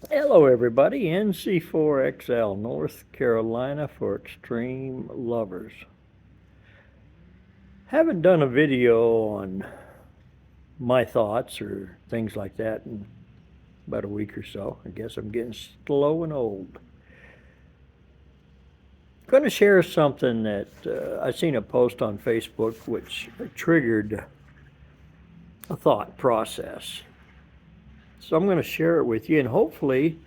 Hello everybody, NC4XL, North Carolina for extreme lovers. Haven't done a video on my thoughts or things like that in about a week or so. I guess I'm getting slow and old. I'm going to share something that I seen a post on Facebook which triggered a thought process. So I'm going to share it with you, and hopefully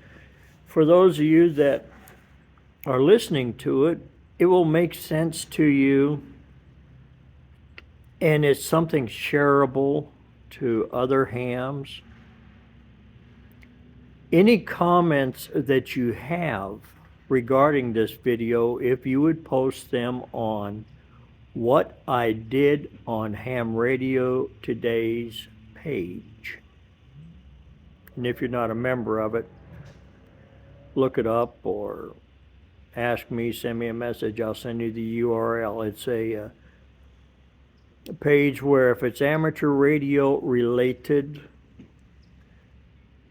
for those of you that are listening to it, it will make sense to you, and it's something shareable to other hams. Any comments that you have regarding this video, if you would post them on What I Did on Ham Radio Today's page. And if you're not a member of it, look it up or ask me, send me a message, I'll send you the URL. It's a page where if it's amateur radio related,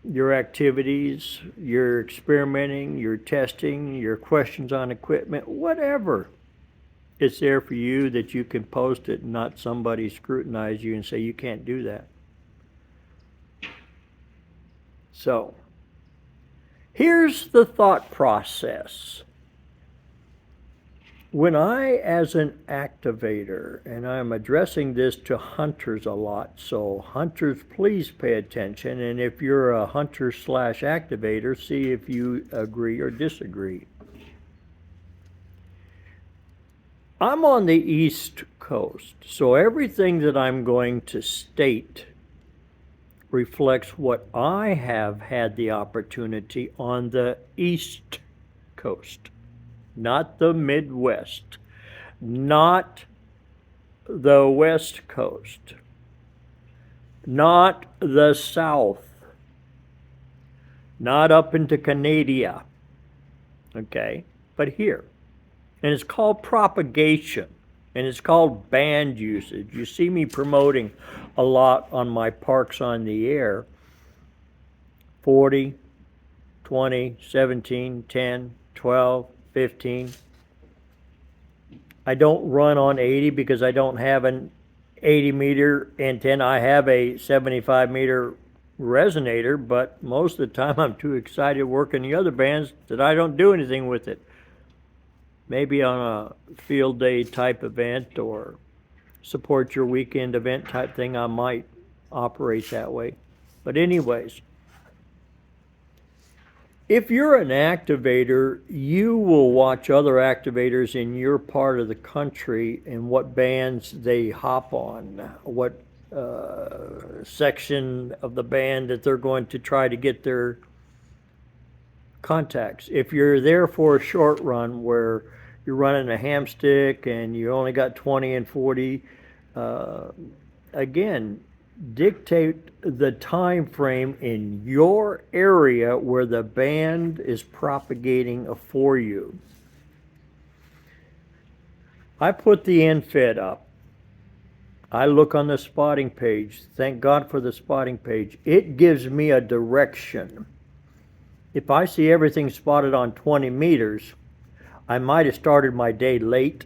your activities, your experimenting, your testing, your questions on equipment, whatever, it's there for you that you can post it and not somebody scrutinize you and say you can't do that. So, here's the thought process. When I, as an activator, and I'm addressing this to hunters a lot, so hunters, please pay attention, and if you're a hunter slash activator, see if you agree or disagree. I'm on the East Coast, so everything that I'm going to state reflects what I have had the opportunity on the East Coast. Not the Midwest, not the West Coast, not the South, not up into Canada, okay, but here. And it's called propagation, and it's called band usage. You see me promoting a lot on my Parks on the Air, 40, 20, 17, 10, 12, 15. I don't run on 80 because I don't have an 80 meter antenna. I have a 75 meter resonator, but most of the time I'm too excited working the other bands that I don't do anything with it. Maybe on a field day type event or support your weekend event type thing, I might operate that way. But anyways, if you're an activator, you will watch other activators in your part of the country and what bands they hop on, what section of the band that they're going to try to get their contacts. If you're there for a short run where you're running a ham stick and you only got 20 and 40, again, dictate the time frame in your area where the band is propagating for you. I put the NFED up. I look on the spotting page. Thank God for the spotting page. It gives me a direction. If I see everything spotted on 20 meters, I might have started my day late.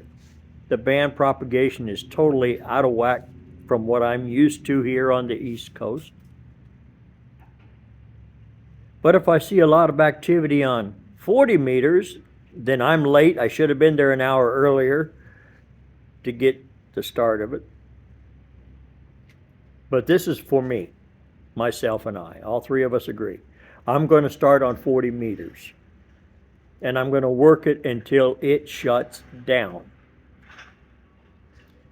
The band propagation is totally out of whack from what I'm used to here on the East Coast. But if I see a lot of activity on 40 meters, then I'm late. I should have been there an hour earlier to get the start of it. But this is for me, myself and I. All three of us agree. I'm going to start on 40 meters. And I'm going to work it until it shuts down.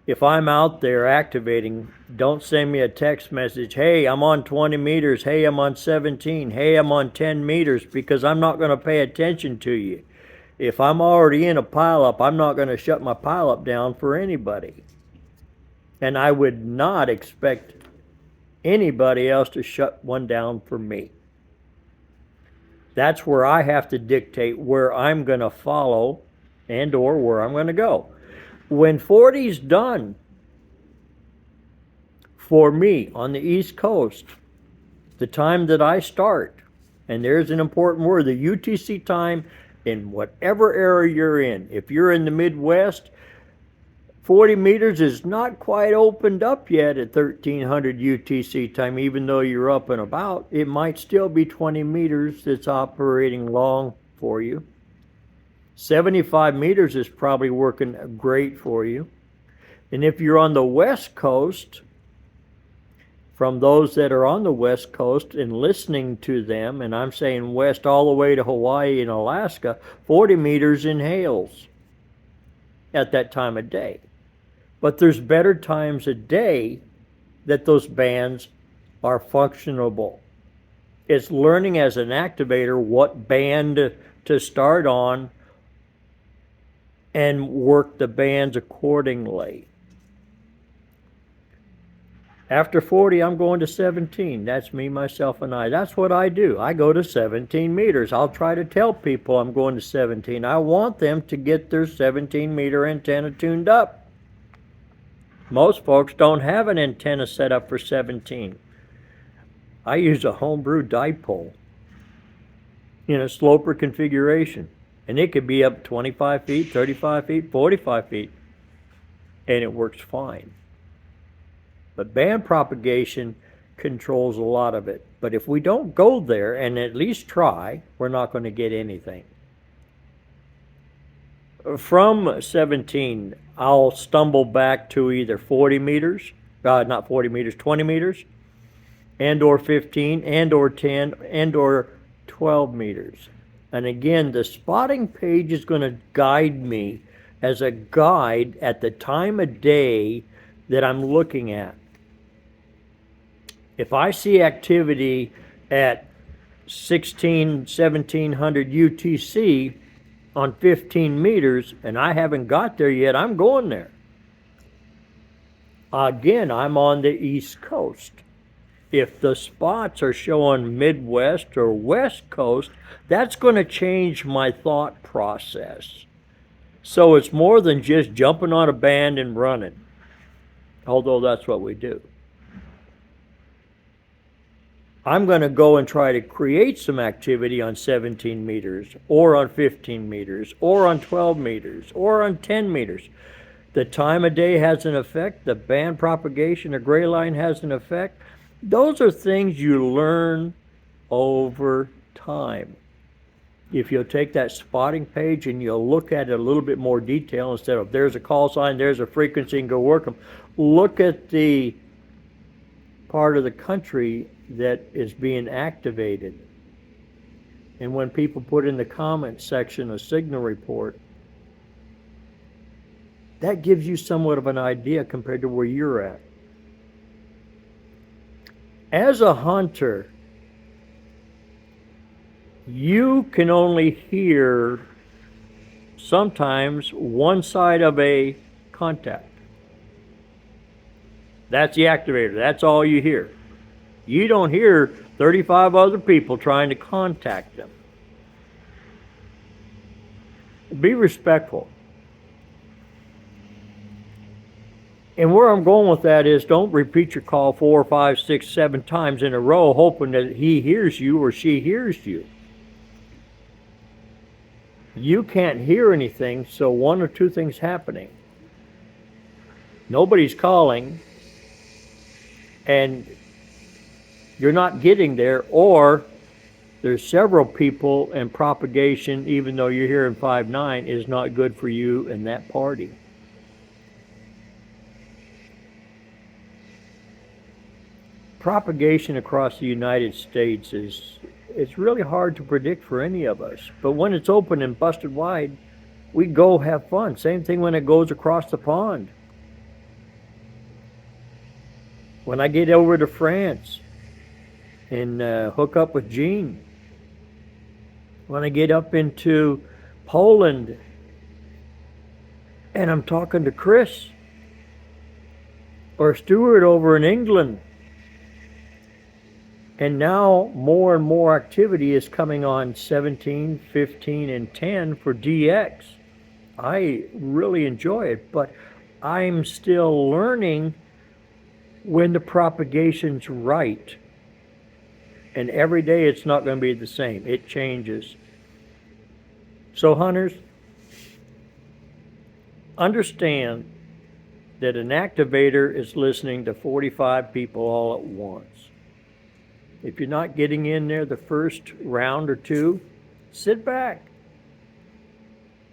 If I'm out there activating, don't send me a text message, hey, I'm on 20 meters, hey, I'm on 17, hey, I'm on 10 meters, because I'm not going to pay attention to you. If I'm already in a pileup, I'm not going to shut my pileup down for anybody. And I would not expect anybody else to shut one down for me. That's where I have to dictate where I'm going to follow and or where I'm going to go. When 40's done, for me on the East Coast, the time that I start, And there's an important word, the UTC time in whatever area you're in. If you're in the Midwest, 40 meters is not quite opened up yet at 1300 UTC time, even though you're up and about. It might still be 20 meters that's operating long for you. 75 meters is probably working great for you. And if you're on the West Coast, from those that are on the West Coast and listening to them, and I'm saying west all the way to Hawaii and Alaska, 40 meters inhales at that time of day. But there's better times a day that those bands are functionable. It's learning as an activator what band to start on and work the bands accordingly. After 40, I'm going to 17. That's me, myself, and I. That's what I do. I go to 17 meters. I'll try to tell people I'm going to 17. I want them to get their 17-meter antenna tuned up. Most folks don't have an antenna set up for 17. I use a homebrew dipole in a sloper configuration. And it could be up 25 feet, 35 feet, 45 feet. And it works fine. But band propagation controls a lot of it. But if we don't go there and at least try, we're not going to get anything. From 17, I'll stumble back to either 40 meters, not 40 meters, 20 meters, and or 15, and or 10, and or 12 meters. And again, the spotting page is going to guide me as a guide at the time of day that I'm looking at. If I see activity at 1700 UTC on 15 meters and I haven't got there yet, I'm going there. Again, I'm on the East Coast. If the spots are showing Midwest or West Coast, that's going to change my thought process. So it's more than just jumping on a band and running, although that's what we do. I'm going to go and try to create some activity on 17 meters, or on 15 meters, or on 12 meters, or on 10 meters. The time of day has an effect. The band propagation, the gray line has an effect. Those are things you learn over time. If you'll take that spotting page and you'll look at it a little bit more detail instead of there's a call sign, there's a frequency, and go work them. Look at the part of the country that is being activated. And when people put in the comment section a signal report, that gives you somewhat of an idea compared to where you're at. As a hunter, you can only hear sometimes one side of a contact. That's the activator. That's all you hear. You don't hear 35 other people trying to contact them. Be respectful. And where I'm going with that is don't repeat your call 4, 5, 6, 7 times in a row hoping that he hears you or she hears you. You can't hear anything, so one or two things happening. Nobody's calling, and you're not getting there, or there's several people, and propagation, even though you're hearing 5.9, is not good for you and that party. Propagation across the United States it's really hard to predict for any of us. But when it's open and busted wide, we go have fun. Same thing when it goes across the pond. When I get over to France and hook up with Gene. When I get up into Poland and I'm talking to Chris or Stuart over in England. And now more and more activity is coming on 17, 15, and 10 for DX. I really enjoy it, but I'm still learning when the propagation's right. And every day it's not going to be the same. It changes. So hunters, understand that an activator is listening to 45 people all at once. If you're not getting in there the first round or two, sit back.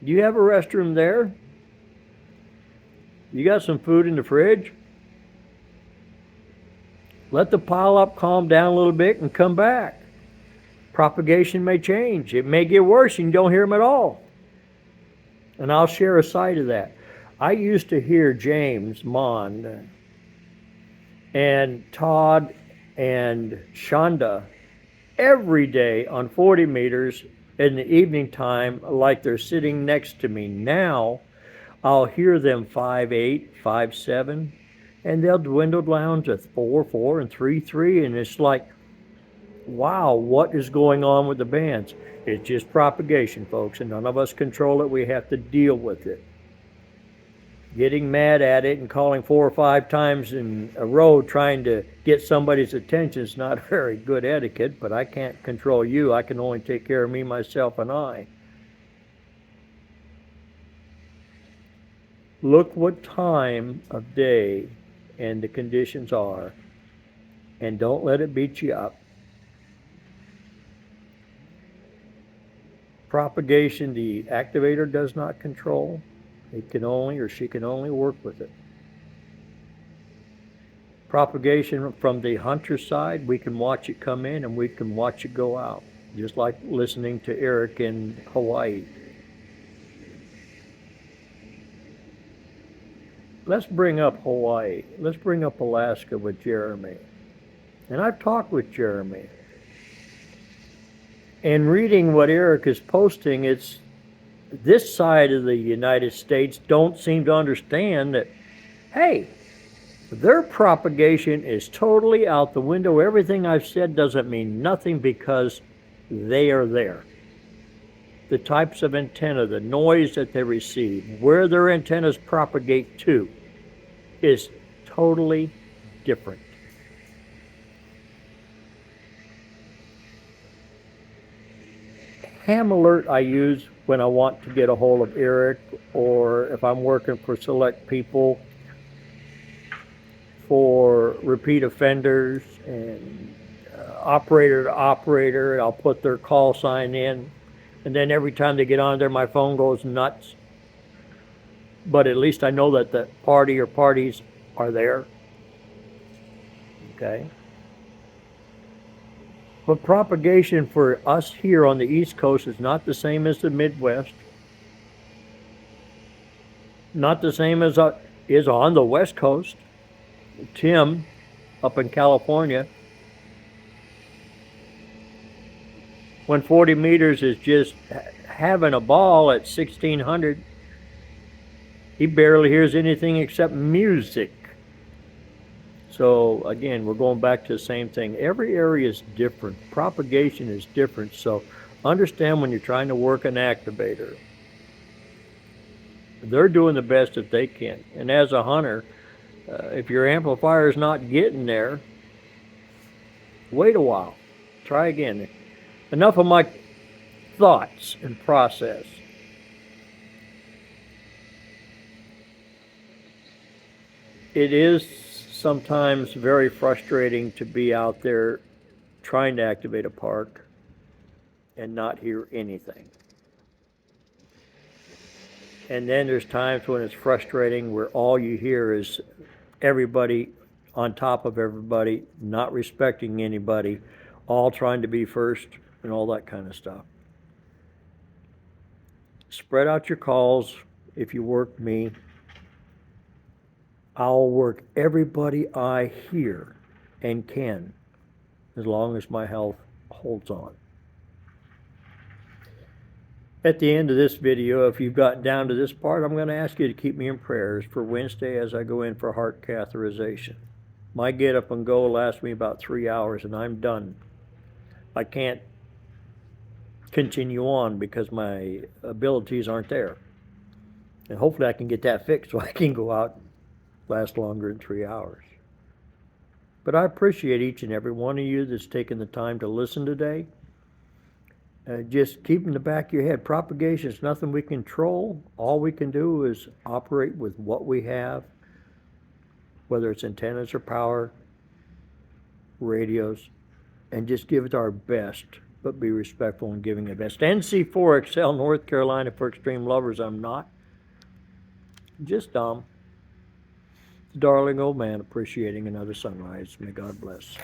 Do you have a restroom there? You got some food in the fridge? Let the pile up calm down a little bit and come back. Propagation may change. It may get worse and you don't hear them at all. And I'll share a side of that. I used to hear James Mond and Todd and Shonda every day on 40 meters in the evening time like they're sitting next to me. Now I'll hear them 5.8, 5.7, and they'll dwindle down to 4.4 and 3.3, and it's like, wow, what is going on with the bands? It's just propagation, folks, and none of us control it. We have to deal with it. Getting mad at it and calling 4 or 5 times in a row trying to get somebody's attention is not very good etiquette, but I can't control you. I can only take care of me, myself, and I. Look what time of day and the conditions are, and don't let it beat you up. Propagation, the activator does not control. It can only, or she can only work with it. Propagation from the hunter side, we can watch it come in and we can watch it go out, just like listening to Eric in Hawaii. Let's bring up Hawaii. Let's bring up Alaska with Jeremy. And I've talked with Jeremy. And reading what Eric is posting, it's this side of the United States don't seem to understand that, hey, their propagation is totally out the window. Everything I've said doesn't mean nothing because they are there. The types of antenna, the noise that they receive, where their antennas propagate to is totally different. Ham alert I use when I want to get a hold of Eric, or if I'm working for select people for repeat offenders and operator to operator, I'll put their call sign in, and then every time they get on there my phone goes nuts. But at least I know that the party or parties are there. Okay? But propagation for us here on the East Coast is not the same as the Midwest. Not the same as is on the West Coast. Tim, up in California, when 40 meters is just having a ball at 1600, he barely hears anything except music. So again, we're going back to the same thing. Every area is different. Propagation is different. So understand when you're trying to work an activator, they're doing the best that they can. And as a hunter, if your amplifier is not getting there, wait a while. Try again. Enough of my thoughts and process. It is sometimes very frustrating to be out there trying to activate a park and not hear anything. And then there's times when it's frustrating where all you hear is everybody on top of everybody, not respecting anybody, all trying to be first and all that kind of stuff. Spread out your calls. If you work me, I'll work everybody I hear and can, as long as my health holds on. At the end of this video, if you've gotten down to this part, I'm going to ask you to keep me in prayers for Wednesday as I go in for heart catheterization. My get up and go lasts me about 3 hours and I'm done. I can't continue on because my abilities aren't there. And hopefully I can get that fixed so I can go out and last longer than 3 hours. But I appreciate each and every one of you that's taken the time to listen today. Just keep in the back of your head, propagation is nothing we control. All we can do is operate with what we have, whether it's antennas or power, radios, and just give it our best, but be respectful in giving it best. NC4XL, North Carolina for extreme lovers. I'm not. Just Dom, the darling old man, appreciating another sunrise. May God bless.